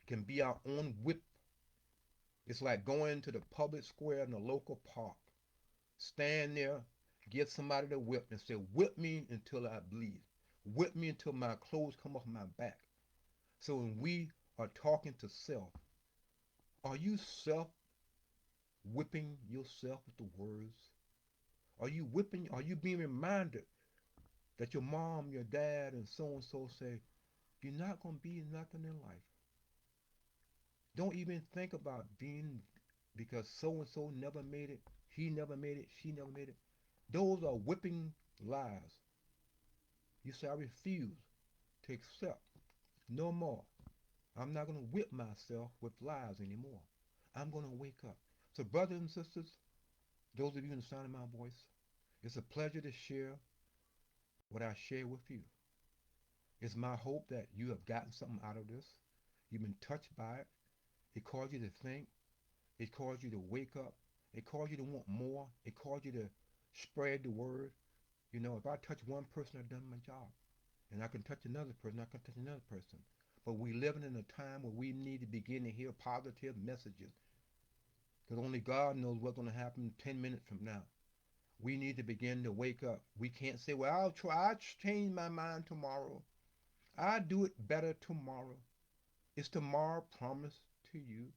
can be our own whip. It's like going to the public square in the local park. Stand there, get somebody to whip and say, whip me until I bleed. Whip me until my clothes come off my back. So when we are talking to self, are you self whipping yourself with the words? Are you being reminded that your mom, your dad, and so say, you're not going to be nothing in life? Don't even think about being because so never made it, he never made it, she never made it. Those are whipping lies. You say, I refuse to accept no more. I'm not going to whip myself with lies anymore. I'm going to wake up. So, brothers and sisters, those of you in the sound of my voice, it's a pleasure to share what I share with you. It's my hope that you have gotten something out of this. You've been touched by it. It caused you to think. It caused you to wake up. It caused you to want more. It caused you to spread the word. If I touch one person, I've done my job. And I can touch another person. I can touch another person. But we're living in a time where we need to begin to hear positive messages. Because only God knows what's going to happen 10 minutes from now. We need to begin to wake up. We can't say, well, I'll change my mind tomorrow. I'll do it better tomorrow. Is tomorrow promised to you?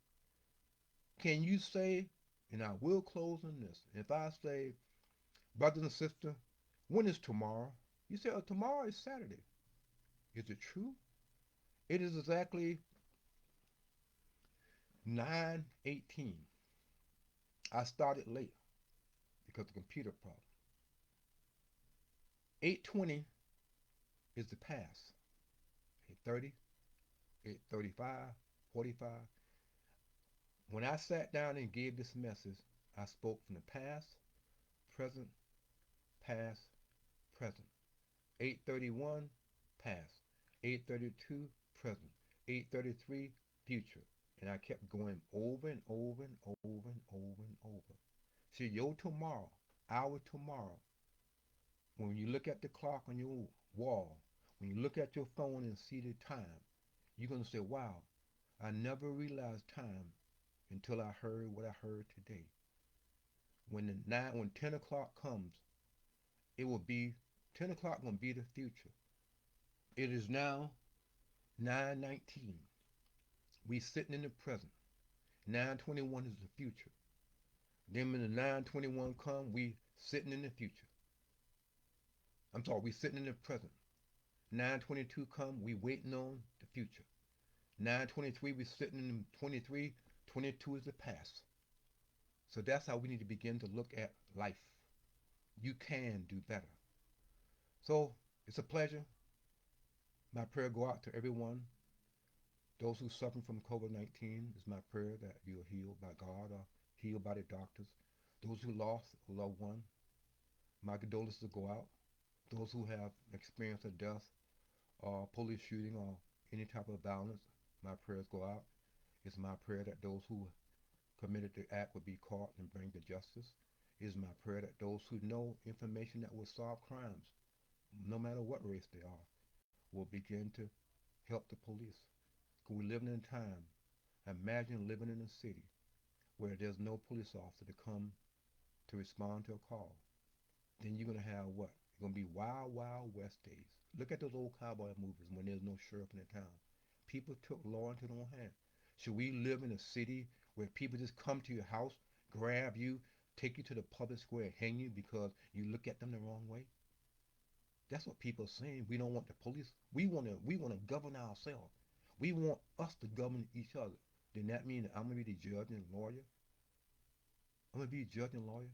Can you say, and I will close on this, if I say, brother and sister, when is tomorrow? You say, oh, tomorrow is Saturday. Is it true? It is exactly 9:18. I started late because of the computer problem. 8:20 is the past. 8:30, 8:35, 45. When I sat down and gave this message, I spoke from the past, present, past, present. 8:31 past, 8:32 present, 8:33 future. And I kept going over and over and over and over and over. See, your tomorrow, our tomorrow, when you look at the clock on your wall, when you look at your phone and see the time, you're going to say, wow, I never realized time until I heard what I heard today. When 10 o'clock comes, it will be 10 o'clock going to be the future. It is now 9:19. We sitting in the present. 9:21 is the future. Then when the 9:21 come, we sitting in the future. I'm sorry, we sitting in the present. 9:22 come, we waiting on the future. 9:23, we sitting in 23. 22 is the past. So that's how we need to begin to look at life. You can do better. So it's a pleasure. My prayer go out to everyone. Those who suffer from COVID-19, it's my prayer that you are healed by God or healed by the doctors. Those who lost a loved one, my condolences go out. Those who have experienced a death or police shooting or any type of violence, my prayers go out. It's my prayer that those who committed the act will be caught and bring to justice. It is my prayer that those who know information that will solve crimes, no matter what race they are, will begin to help the police. Because we're living in a time, imagine living in a city where there's no police officer to come to respond to a call. Then you're going to have what? It's going to be wild, wild west days. Look at those old cowboy movies when there's no sheriff in the town. People took law into their own hands. Should we live in a city where people just come to your house, grab you, take you to the public square, hang you because you look at them the wrong way? That's what people are saying. We don't want the police. We want to govern ourselves. We want us to govern each other. Then that means that I'm gonna be the judge and lawyer. I'm gonna be a judge and lawyer.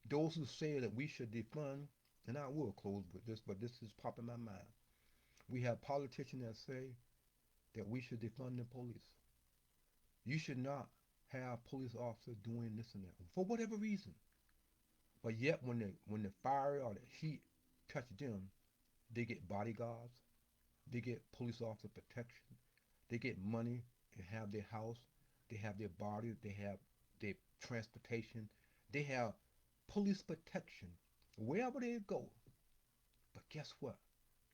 Those who say that we should defund, and I will close with this, but this is popping my mind. We have politicians that say that we should defund the police. You should not have police officers doing this and that for whatever reason. But yet, when the fire or the heat touch them, they get bodyguards, they get police officer protection, they get money and have their house, they have their body, they have their transportation, they have police protection wherever they go. But guess what?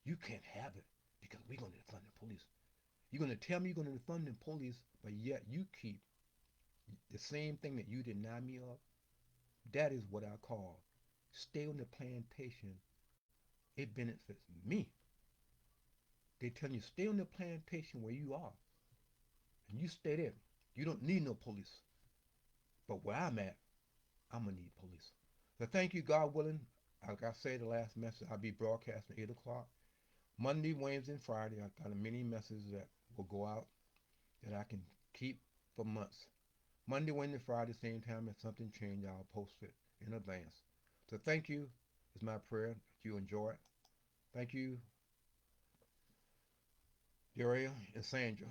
You can't have it because we're going to defund the police. You're going to tell me you're going to defund the police, but yet you keep the same thing that you deny me of. That is what I call stay on the plantation. It benefits me. They tell you stay on the plantation where you are, and you stay there. You don't need no police. But where I'm at, I'm gonna need police. So thank you, God willing. Like I said, the last message I'll be broadcasting 8 o'clock Monday, Wednesday, and Friday. I got a mini message that will go out that I can keep for months. Monday, Wednesday, Friday, same time. If something changes, I'll post it in advance. So thank you. It's my prayer that you enjoy it. Thank you, Daria and Sandra.